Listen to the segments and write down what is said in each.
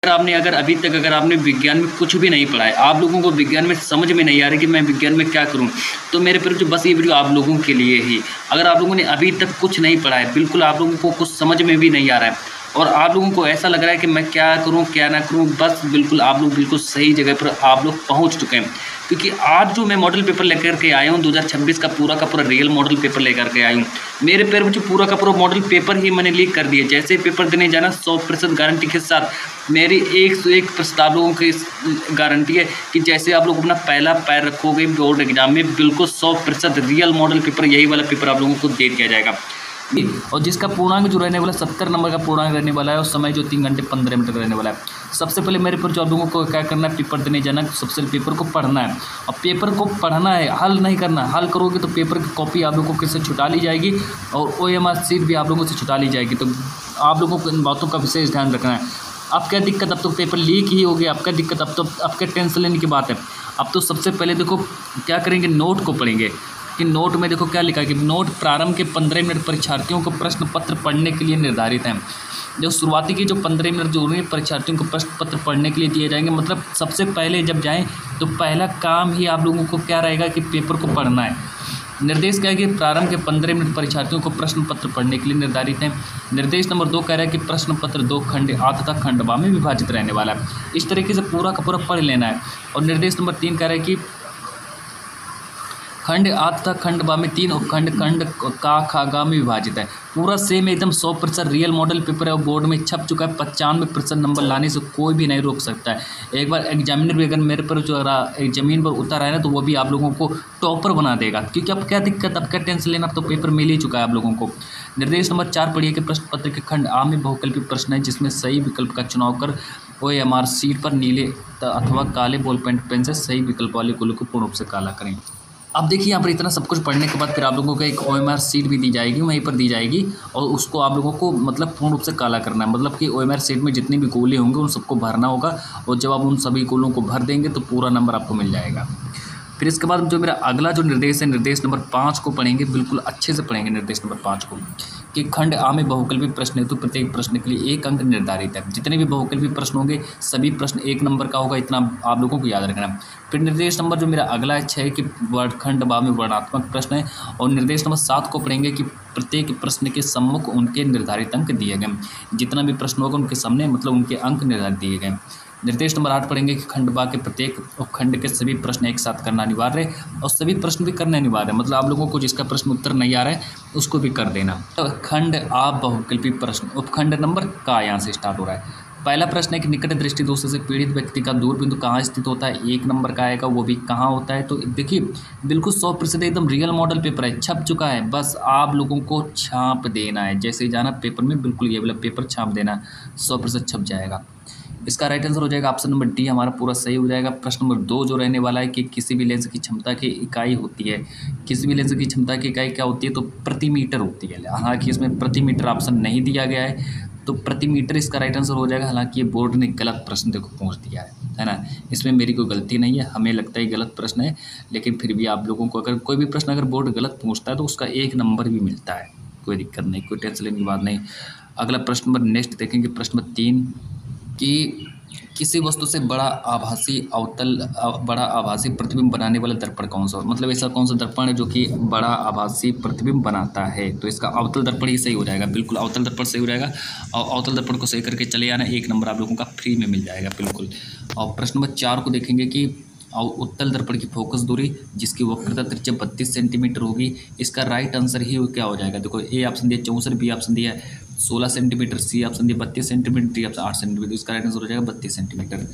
आपने अगर अभी तक अगर आपने विज्ञान में कुछ भी नहीं पढ़ा है, आप लोगों को विज्ञान में समझ में नहीं आ रहा है कि मैं विज्ञान में क्या करूं, तो मेरे फिर जो बस ये वीडियो आप लोगों के लिए ही। अगर आप लोगों ने अभी तक कुछ नहीं पढ़ा है, बिल्कुल आप लोगों को कुछ समझ में भी नहीं आ रहा है और आप लोगों को ऐसा लग रहा है कि मैं क्या करूं क्या ना करूं, बस बिल्कुल आप लोग बिल्कुल सही जगह पर आप लोग पहुंच चुके हैं। क्योंकि आज जो मैं मॉडल पेपर लेकर के आया हूं 2026 का पूरा रियल मॉडल पेपर लेकर के आया हूं। मेरे पैर में जो पूरा मॉडल पेपर ही मैंने लीक कर दिया। जैसे पेपर देने जाना 100% गारंटी के साथ मेरी 101 प्रस्ताव लोगों की गारंटी है कि जैसे आप लोग अपना पहला पैर रखोगे बोर्ड एग्जाम में, बिल्कुल 100% रियल मॉडल पेपर यही वाला पेपर आप लोगों को दे दिया जाएगा। और जिसका पूर्णांक जो रहने वाला 70 नंबर का पूर्णांक रहने वाला है और समय जो 3 घंटे 15 मिनट का रहने वाला है। सबसे पहले मेरे पर जो आप लोगों को क्या करना है, पेपर देने जाना, सबसे पहले पेपर को पढ़ना है और पेपर को पढ़ना है, हल नहीं करना। हल करोगे तो पेपर की कॉपी आप लोगों को किससे छुटा ली जाएगी और OMR सीट भी आप लोगों से छुटा ली जाएगी। तो आप लोगों को इन बातों का विशेष ध्यान रखना है। अब क्या दिक्कत, अब तो पेपर लीक ही हो गया, अब क्या दिक्कत, अब तो आपके टेंशन लेने की बात है। अब तो सबसे पहले देखो क्या करेंगे, नोट को पढ़ेंगे कि नोट में देखो क्या लिखा है कि नोट प्रारंभ के 15 मिनट परीक्षार्थियों को प्रश्न पत्र पढ़ने के लिए निर्धारित हैं। जो शुरुआती के जो 15 मिनट जो होंगे परीक्षार्थियों को प्रश्न पत्र पढ़ने के लिए दिए जाएंगे। मतलब सबसे पहले जब जाएं तो पहला काम ही आप लोगों को क्या रहेगा कि पेपर को पढ़ना है। निर्देश क्या है कि प्रारंभ के 15 मिनट परीक्षार्थियों को प्रश्न पत्र पढ़ने के लिए निर्धारित हैं। निर्देश नंबर 2 कह रहा है कि प्रश्न पत्र 2 खंड आ तथा खंड बा में विभाजित रहने वाला है। इस तरीके से पूरा पढ़ लेना है। और निर्देश नंबर 3 कह रहा है कि खंड आ तथा खंड बा में 3 और खंड का खा गा में विभाजित है। पूरा सेम एकदम 100% रियल मॉडल पेपर है और बोर्ड में छप चुका है। 95% नंबर लाने से कोई भी नहीं रोक सकता है। एक बार एग्जामिनर भी अगर मेरे पर जो ज़मीन पर उतर आया ना तो वो भी आप लोगों को टॉपर बना देगा। क्योंकि अब क्या दिक्कत, अब क्या टेंशन लेना, अब तो पेपर मिल ही चुका है आप लोगों को। निर्देश नंबर 4 पढ़िए कि प्रश्न पत्र के खंड आ में बहुकल्पी प्रश्न है जिसमें सही विकल्प का चुनाव कर OMR सीट पर नीले अथवा काले बॉल पेन से सही विकल्प वाले गोले को पूर्ण रूप से काला करें। अब देखिए यहाँ पर इतना सब कुछ पढ़ने के बाद फिर आप लोगों को एक OMR सीट भी दी जाएगी, वहीं पर दी जाएगी और उसको आप लोगों को मतलब पूर्ण रूप से काला करना है। मतलब कि OMR सीट में जितने भी गोले होंगे उन सबको भरना होगा और जब आप उन सभी गोलों को भर देंगे तो पूरा नंबर आपको मिल जाएगा। फिर इसके बाद जो मेरा अगला जो निर्देश है, निर्देश नंबर 5 को पढ़ेंगे, बिल्कुल अच्छे से पढ़ेंगे निर्देश नंबर 5 को कि खंड आ में बहुकल्पी प्रश्न हेतु प्रत्येक प्रश्न के लिए 1 अंक निर्धारित है। जितने भी बहुकल्पी प्रश्न होंगे सभी प्रश्न 1 नंबर का होगा, इतना आप लोगों को याद रखना है। फिर निर्देश नंबर जो मेरा अगला है 6 कि खंड बा में वर्णात्मक प्रश्न है और निर्देश नंबर 7 को पढ़ेंगे कि प्रत्येक प्रश्न के सम्मुख उनके निर्धारित अंक दिए गए। जितना भी प्रश्न होगा उनके सामने मतलब उनके अंक निर्धारित दिए गए। निर्देश नंबर 8 पढ़ेंगे कि खंड बा के प्रत्येक उपखंड के सभी प्रश्न एक साथ करना अनिवार्य है और सभी प्रश्न भी करना अनिवार्य है। मतलब आप लोगों को जिसका प्रश्न उत्तर नहीं आ रहा है उसको भी कर देना। तो खंड आ बहुकल्पी प्रश्न उपखंड नंबर का यहाँ से स्टार्ट हो रहा है। पहला प्रश्न है कि निकट दृष्टि दोष से पीड़ित व्यक्ति का दूर बिंदु कहाँ स्थित होता है, 1 नंबर का आएगा, वो भी कहाँ होता है। तो देखिए बिल्कुल 100% एकदम रियल मॉडल पेपर है, छप चुका है, बस आप लोगों को छाप देना है। जैसे ही जाना पेपर में बिल्कुल ये वाला पेपर छाप देना, 100% छप जाएगा। इसका राइट आंसर हो जाएगा ऑप्शन नंबर डी, हमारा पूरा सही हो जाएगा। प्रश्न नंबर 2 जो रहने वाला है कि किसी भी लेंस की क्षमता की इकाई होती है, किसी भी लेंस की क्षमता की इकाई क्या होती है, तो प्रति मीटर होती है। हालांकि इसमें प्रति मीटर ऑप्शन नहीं दिया गया है तो प्रति मीटर इसका राइट आंसर हो जाएगा। हालांकि ये बोर्ड ने गलत प्रश्न देखो पूछ दिया है ना, इसमें मेरी कोई गलती नहीं है, हमें लगता है गलत प्रश्न है, लेकिन फिर भी आप लोगों को अगर कोई भी प्रश्न अगर बोर्ड गलत पूछता है तो उसका 1 नंबर भी मिलता है, कोई दिक्कत नहीं, कोई टेंशन लेने की बात नहीं। अगला प्रश्न नंबर नेक्स्ट देखेंगे, प्रश्न नंबर 3 कि किसी वस्तु से बड़ा आभासी प्रतिबिंब बनाने वाला दर्पण कौन सा हो। मतलब ऐसा कौन सा दर्पण है जो कि बड़ा आभासी प्रतिबिंब बनाता है, तो इसका अवतल दर्पण ही सही हो जाएगा। बिल्कुल अवतल दर्पण सही हो जाएगा और अवतल दर्पण को सही करके चले आना, 1 नंबर आप लोगों का फ्री में मिल जाएगा बिल्कुल। और प्रश्न नंबर 4 को देखेंगे कि उत्तल दर्पण की फोकस दूरी जिसकी वक्रता त्रिज्या 32 सेंटीमीटर होगी, इसका राइट आंसर ही क्या हो जाएगा। देखो ए ऑप्शन दिया 64, बी ऑप्शन दिया 16 सेंटीमीटर, सी ऑप्शन दिया 32 सेंटीमीटर, डी ऑप्शन 8 सेंटीमीटर, इसका राइट आंसर हो जाएगा 32 सेंटीमीटर।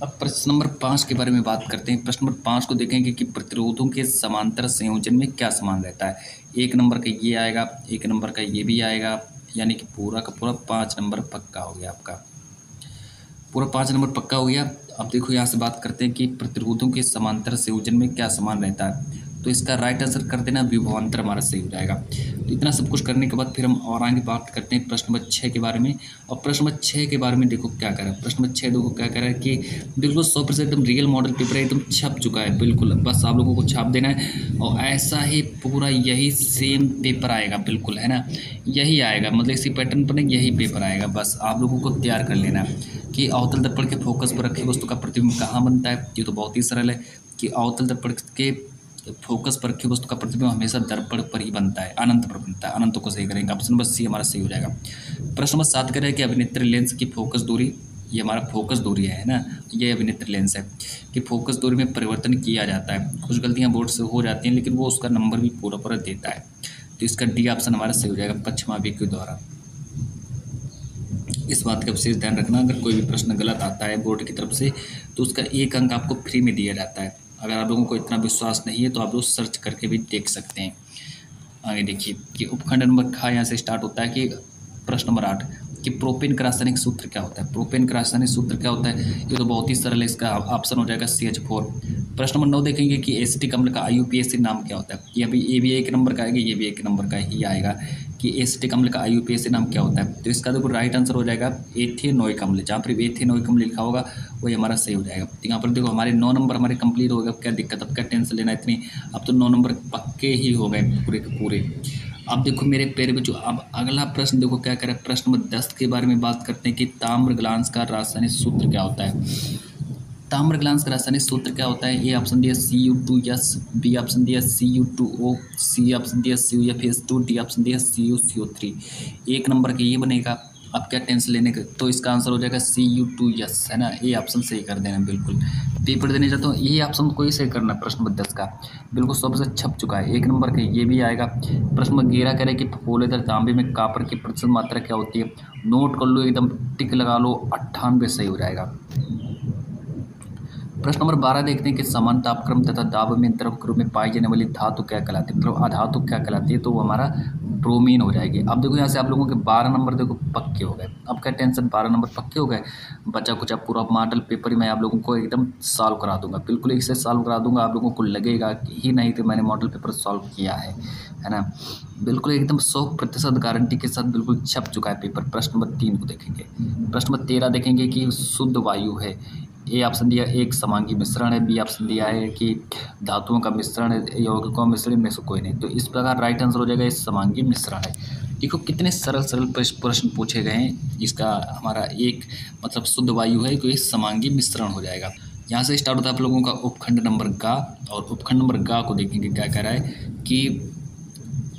अब प्रश्न नंबर 5 के बारे में बात करते हैं। प्रश्न नंबर 5 को देखेंगे कि प्रतिरोधों के समांतर संयोजन में क्या समान रहता है। 1 नंबर का ये आएगा, 1 नंबर का ये भी आएगा, यानी कि पूरा का पूरा 5 नंबर पक्का हो गया आपका, पूरा 5 नंबर पक्का हो गया। अब देखो यहाँ से बात करते हैं कि प्रतिरोधों के समांतर संयोजन में क्या समान रहता है, तो इसका राइट आंसर कर देना विभवांतर हमारा सही हो जाएगा। तो इतना सब कुछ करने के बाद फिर हम और आगे बात करते हैं प्रश्न नंबर 6 के बारे में। और प्रश्न नंबर 6 के बारे में देखो क्या कह रहा है। प्रश्न नंबर 6 देखो क्या कह रहा है कि बिल्कुल 100% एकदम रियल मॉडल पेपर है, एकदम छप चुका है बिल्कुल, बस आप लोगों को छाप देना है और ऐसा ही पूरा यही सेम पेपर आएगा बिल्कुल, है ना, यही आएगा, मतलब इसी पैटर्न पर यही पेपर आएगा। बस आप लोगों को तैयार कर लेना है कि अवतल दर्पण के फोकस पर रखी वस्तु का प्रतिबिंब कहाँ बनता है। ये तो बहुत ही सरल है कि अवतल दर्पण के फोकस पर रखी वस्तु का प्रतिबिंब हमेशा दर्पण पर ही बनता है, अनंत पर बनता है। अनंत को सही करेंगे, ऑप्शन नंबर सी हमारा सही हो जाएगा। प्रश्न नंबर 7 कह रहा है कि अभिनेत्र लेंस की फोकस दूरी, ये हमारा फोकस दूरी है ना, ये अभिनेत्र लेंस है कि फोकस दूरी में परिवर्तन किया जाता है। कुछ गलतियां बोर्ड से हो जाती हैं लेकिन वो उसका नंबर भी पूरा पूरा देता है, तो इसका डी ऑप्शन हमारा सही हो जाएगा, पश्चिमाभिमुख के द्वारा। इस बात का विशेष ध्यान रखना, अगर कोई भी प्रश्न गलत आता है बोर्ड की तरफ से तो उसका 1 अंक आपको फ्री में दिया जाता है। अगर आप लोगों को इतना विश्वास नहीं है तो आप लोग सर्च करके भी देख सकते हैं। आगे देखिए कि उपखंड नंबर ख यहाँ से स्टार्ट होता है कि प्रश्न नंबर 8 कि प्रोपेन का रासायनिक सूत्र क्या होता है। प्रोपेन का रासायनिक सूत्र क्या होता है, ये तो बहुत ही सरल है, इसका ऑप्शन हो जाएगा CH4। प्रश्न नंबर 9 देखेंगे कि एसिटिक अम्ल का IUPAC नाम क्या होता है। ये भी 1 नंबर का आएगा, ये भी 1 नंबर का ही आएगा कि एसिटिक अम्ल का IUPAC नाम क्या होता है। तो इसका देखो राइट आंसर हो जाएगा एथेनोइक अम्ल, जहाँ पर एथेनोइक अम्ल लिखा होगा वही हमारा सही हो जाएगा। तो यहाँ पर देखो हमारे 9 नंबर हमारे कंप्लीट हो गए, अब क्या दिक्कत, अब क्या टेंशन लेना इतनी, अब तो 9 नंबर पक्के ही हो गए पूरे के पूरे। अब देखो मेरे पैर में जो, अब अगला प्रश्न देखो क्या कह रहा है। प्रश्न नंबर 10 के बारे में बात करते हैं कि ताम्र ग्लांस का रासायनिक सूत्र क्या होता है। ताम्र ग्लांस का रासायनिक सूत्र क्या होता है। ए ऑप्शन दिया Cu2S, बी ऑप्शन दिया Cu2O, सी ऑप्शन दिया CuFS2, डी ऑप्शन दिया CuCO3। 1 नंबर का ये बनेगा, अब क्या टेंशन लेने का, तो इसका आंसर हो जाएगा Cu2S, है ना। ए ऑप्शन सही कर देना बिल्कुल। पेपर देने जाता हूँ ये ऑप्शन को ही सही करना। प्रश्न नंबर 10 का बिल्कुल 100% छप चुका है, 1 नंबर का ये भी आएगा। प्रश्न नंबर 11 कह रहे कि फफोलेदार तांबे में कॉपर की प्रतिशत मात्रा क्या होती है। नोट कर लो, एकदम टिक लगा लो, 98 सही हो जाएगा। प्रश्न नंबर 12 देखते हैं कि समान तापक्रम तथा दाब में द्रव के रूप में पाई जाने वाली धातु क्या कहलाती है, मतलब अधातु क्या कहलाती है, तो वो हमारा ब्रोमीन हो जाएगी। अब देखो यहाँ से आप लोगों के 12 नंबर देखो पक्के हो गए, अब क्या टेंशन, 12 नंबर पक्के हो गए। बचा कुछ अब पूरा मॉडल पेपर मैं आप लोगों को एकदम सॉल्व करा दूंगा, बिल्कुल इससे सॉल्व करा दूंगा, आप लोगों को लगेगा ही नहीं कि मैंने मॉडल पेपर सॉल्व किया है ना। बिल्कुल एकदम 100% गारंटी के साथ बिल्कुल छप चुका है पेपर। प्रश्न नंबर 3 को देखेंगे। प्रश्न नंबर 13 देखेंगे कि शुद्ध वायु है। ए ऑप्शन दिया एक समांगी मिश्रण है, बी ऑप्शन दिया है कि धातुओं का मिश्रण है, यौगिकों का मिश्रण में से कोई नहीं। तो इस प्रकार राइट आंसर हो जाएगा इस समांगी मिश्रण है। देखो कितने सरल सरल प्रश्न पूछे गए हैं। इसका हमारा एक मतलब शुद्ध वायु है तो इस समांगी मिश्रण हो जाएगा। यहाँ से स्टार्ट होता है आप लोगों का उपखंड नंबर गा, और उपखंड नंबर गा को देखेंगे क्या कह रहा है कि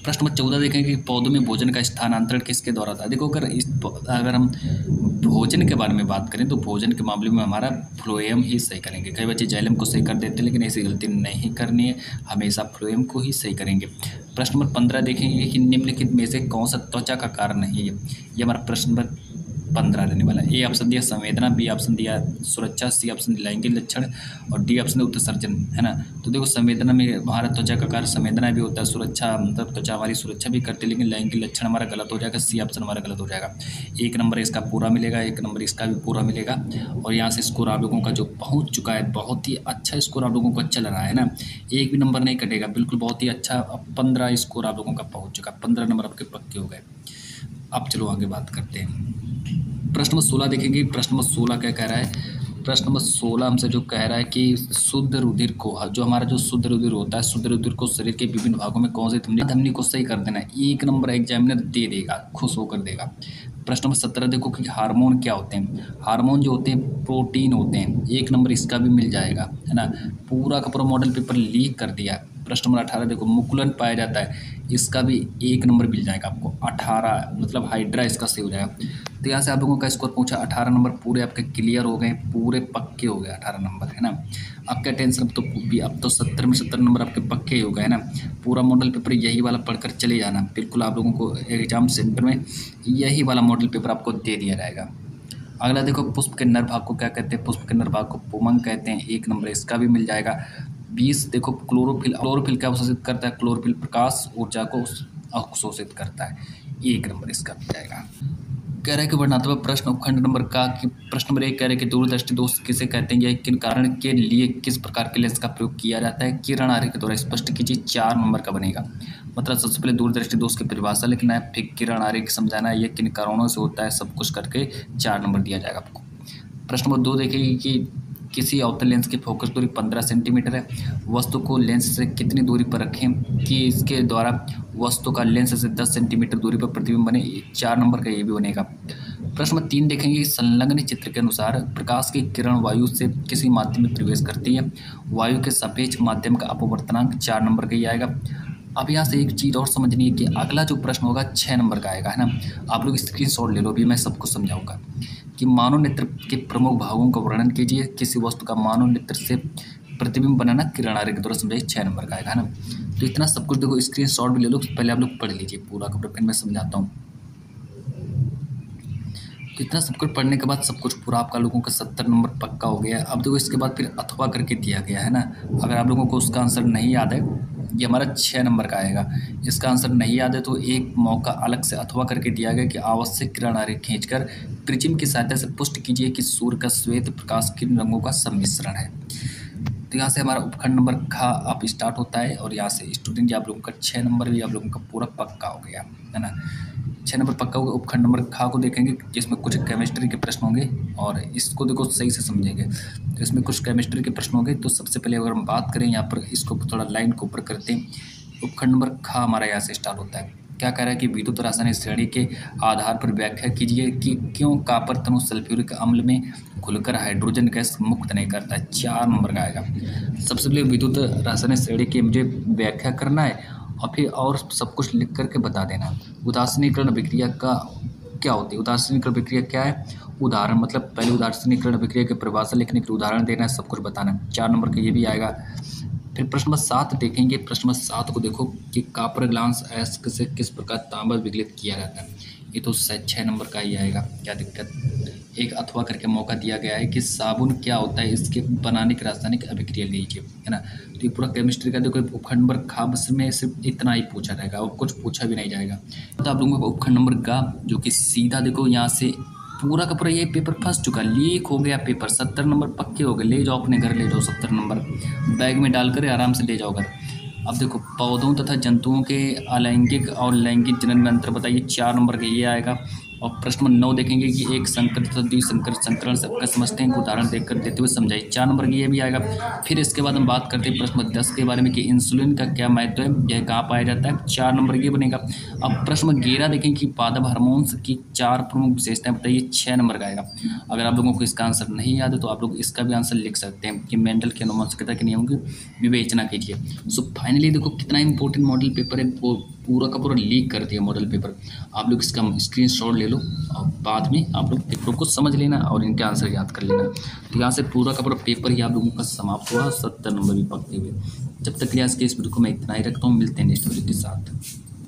प्रश्न नंबर 14 देखेंगे कि पौधों में भोजन का स्थानांतरण किसके द्वारा था। देखो अगर हम भोजन के बारे में बात करें तो भोजन के मामले में हमारा फ्लोएम ही सही करेंगे। कई बच्चे जाइलम को सही कर देते हैं लेकिन ऐसी गलती नहीं करनी है, हमेशा फ्लोएम को ही सही करेंगे। प्रश्न नंबर 15 देखेंगे कि निम्नलिखित में से कौन सा त्वचा का कारण नहीं है। ये हमारा प्रश्न नंबर 15 रहने वाला है। ए ऑप्शन दिया संवेदना, बी ऑप्शन दिया सुरक्षा, सी ऑप्शन लैंगिक लक्षण और डी ऑप्शन उत्सर्जन, है ना। तो देखो संवेदना में हमारा त्वचा का कार्य संवेदना भी होता है, सुरक्षा मतलब त्वचा हमारी सुरक्षा भी करती है, लेकिन लैंगिक लक्षण हमारा गलत हो जाएगा, सी ऑप्शन हमारा गलत हो जाएगा। 1 नंबर इसका पूरा मिलेगा, 1 नंबर इसका भी पूरा मिलेगा। और यहाँ से स्कोर आप लोगों का जो पहुँच चुका है, बहुत ही अच्छा स्कोर आप लोगों का चल रहा है ना, एक भी नंबर नहीं कटेगा, बिल्कुल बहुत ही अच्छा। 15 स्कोर आप लोगों का पहुँच चुका, 15 नंबर आपके पक्के हो गए। अब चलो आगे बात करते हैं। प्रश्न नंबर 16 देखेंगे। प्रश्न नंबर 16 क्या कह रहा है। प्रश्न नंबर 16 हमसे जो कह रहा है कि शुद्ध रुधिर को, जो हमारा जो शुद्ध रुधिर होता है, शुद्ध रुधिर को शरीर के विभिन्न भागों में कौन से धमनी को सही कर देना है। 1 नंबर एग्जामिनर दे देगा, खुश होकर देगा। प्रश्न नंबर 17 देखो कि हार्मोन क्या होते हैं। हार्मोन जो होते हैं प्रोटीन होते हैं, 1 नंबर इसका भी मिल जाएगा, है ना। पूरा का पूरा मॉडल पेपर लीक कर दिया। प्रश्न नंबर 18 देखो मुकुलन पाया जाता है, इसका भी 1 नंबर मिल जाएगा आपको। 18 मतलब हाइड्रा इसका सही हो जाएगा। तो यहाँ से आप लोगों का स्कोर पूछा 18 नंबर पूरे आपके क्लियर हो गए, पूरे पक्के हो गए 18 नंबर, है ना। अब क्या टेंशन, अब तो 70 में 70 नंबर आपके पक्के हो गए, है ना। पूरा मॉडल पेपर यही वाला पढ़कर चले जाना, बिल्कुल आप लोगों को एग्जाम सेंटर में यही वाला मॉडल पेपर आपको दे दिया जाएगा। अगला देखो पुष्प के नर भाग को क्या कहते हैं। पुष्प के नर भाग को पुमंग कहते हैं, 1 नंबर इसका भी मिल जाएगा। 20 देखो क्लोरोफिल क्या अवशोषित करता है। क्लोरोफिल प्रकाश ऊर्जा को अवशोषित करता है, 1 नंबर इसका मिल जाएगा। कह रहा है कि वर्णनात्मक प्रश्न उपखंड नंबर का कि प्रश्न नंबर 1 कह रहे हैं कि दूरदृष्टि दोष किसे कहते हैं, यह किन कारण के लिए किस प्रकार के लेंस का प्रयोग किया जाता है, किरण आरेख के द्वारा स्पष्ट कीजिए। 4 नंबर का बनेगा। मतलब सबसे पहले दूरदृष्टि दोष की परिभाषा लिखना है, फिर किरण आरेख समझाना है, यह किन कारणों से होता है, सब कुछ करके 4 नंबर दिया जाएगा आपको। प्रश्न नंबर 2 देखेंगे कि किसी अवतल लेंस की फोकस दूरी 15 सेंटीमीटर है, वस्तु को लेंस से कितनी दूरी पर रखें कि इसके द्वारा वस्तु का लेंस से 10 सेंटीमीटर दूरी पर प्रतिबिंब बने। 4 नंबर का ये भी बनेगा। प्रश्न नंबर 3 देखेंगे संलग्न चित्र के अनुसार प्रकाश की किरण वायु से किसी माध्यम में प्रवेश करती है, वायु के सापेक्ष माध्यम का अपवर्तनांक 4 नंबर का ही आएगा। अब यहाँ से एक चीज़ और समझनी है कि अगला जो प्रश्न होगा 6 नंबर का आएगा, है ना। आप लोग स्क्रीनशॉट ले लो, अभी मैं सबको समझाऊंगा कि मानव नेत्र के प्रमुख भागों का वर्णन कीजिए, किसी वस्तु का मानव नेत्र से प्रतिबिंब बनाना किरण आरेख के द्वारा समझाइए। 6 नंबर का आएगा, है ना। तो इतना सब कुछ देखो, स्क्रीनशॉट भी ले लो, पहले आप लोग पढ़ लीजिए पूरा का पूरा, फिर मैं समझाता हूँ। तो इतना सब कुछ पढ़ने के बाद सब कुछ पूरा आपका लोगों का 70 नंबर पक्का हो गया है। अब देखो इसके बाद फिर अथवा करके दिया गया है ना। अगर आप लोगों को उसका आंसर नहीं याद है, ये हमारा 6 नंबर का आएगा। इसका आंसर नहीं याद है तो एक मौका अलग से अथवा करके दिया गया कि आवश्यक किरण आरेख खींचकर प्रिज्म की सहायता से पुष्ट कीजिए कि सूर्य का श्वेत प्रकाश किन रंगों का सम्मिश्रण है। तो यहाँ से हमारा उपखंड नंबर खा आप स्टार्ट होता है और यहाँ से स्टूडेंट आप लोगों का 6 नंबर भी आप लोगों का पूरा पक्का हो गया, है ना। 6 नंबर पक्का होगा। उपखंड नंबर खा को देखेंगे जिसमें कुछ केमिस्ट्री के प्रश्न होंगे और इसको देखो सही से समझेंगे। तो इसमें कुछ केमिस्ट्री के प्रश्न होंगे। तो सबसे पहले अगर हम बात करें यहाँ पर, इसको थोड़ा लाइन को ऊपर करते हैं। उपखंड नंबर खा हमारा यहाँ से स्टार्ट होता है। क्या कह रहा है कि विद्युत रासायनिक श्रेणी के आधार पर व्याख्या कीजिए कि क्यों कॉपर तनु सल्फ्यूरिक अम्ल में घुलकर हाइड्रोजन गैस मुक्त नहीं करता है। 4 नंबर का आएगा। सबसे पहले विद्युत रासायनिक श्रेणी की मुझे व्याख्या करना है और फिर और सब कुछ लिख करके बता देना। उदासीनीकरण अभिक्रिया का क्या होती है, उदासीनीकरण अभिक्रिया क्या है, उदाहरण मतलब पहले उदासीनीकरण अभिक्रिया की परिभाषा लिखने के लिए उदाहरण देना है, सब कुछ बताना है। 4 नंबर का ये भी आएगा। फिर प्रश्न नंबर 7 देखेंगे। प्रश्न नंबर 7 को देखो कि कॉपर ग्लास अयस्क से किस प्रकार तांबा विगलित किया जाता है। ये तो 6 नंबर का ही आएगा, क्या दिक्कत। एक अथवा करके मौका दिया गया है कि साबुन क्या होता है, इसके बनाने की रासायनिक अभिक्रिया लीजिए, है ना। तो ये पूरा केमिस्ट्री का देखो उपखंड नंबर खा में सिर्फ इतना ही पूछा जाएगा और कुछ पूछा भी नहीं जाएगा। तो आप लोगों को उपखंड नंबर का जो कि सीधा देखो यहाँ से पूरा का पूरा ये पेपर फंस चुका, लीक हो गया पेपर। 70 नंबर पक्के हो गए। ले जाओ अपने घर, ले जाओ 70 नंबर बैग में डालकर आराम से ले जाओ घर। अब देखो पौधों तथा जंतुओं के अलैंगिक और लैंगिक जनन में अंतर बताइए। 4 नंबर का ये आएगा। और प्रश्न नंबर 9 देखेंगे कि एक संकर तथा द्विसंकर संकरण सबका समझते हैं, उदाहरण देकर देते हुए समझाइए। 4 नंबर की ये भी आएगा। फिर इसके बाद हम बात करते हैं प्रश्न नंबर 10 के बारे में कि इंसुलिन का क्या महत्व है, यह कहाँ पाया जाता है। 4 नंबर ये बनेगा। अब प्रश्न नंबर 11 देखेंगे कि पादप हार्मोन्स की 4 प्रमुख विशेषताएं बताइए। 6 नंबर का आएगा। अगर आप लोगों को इसका आंसर नहीं याद है तो आप लोग इसका भी आंसर लिख सकते हैं कि मेंडल के अनुवंशिकता के नियमों की विवेचना कीजिए। सो फाइनली देखो कितना इंपॉर्टेंट मॉडल पेपर है, वो पूरा का पूरा लीक कर दिया मॉडल पेपर। आप लोग इसका स्क्रीनशॉट ले लो और बाद में आप लोग पेपर को समझ लेना और इनके आंसर याद कर लेना। तो यहाँ से पूरा का पूरा पेपर ही आप लोगों का समाप्त हुआ, 70 नंबर भी पक्के हुए। जब तक के लिए आज के इस वीडियो को मैं इतना ही रखता हूँ, मिलते हैं नेक्स्ट वीडियो के साथ।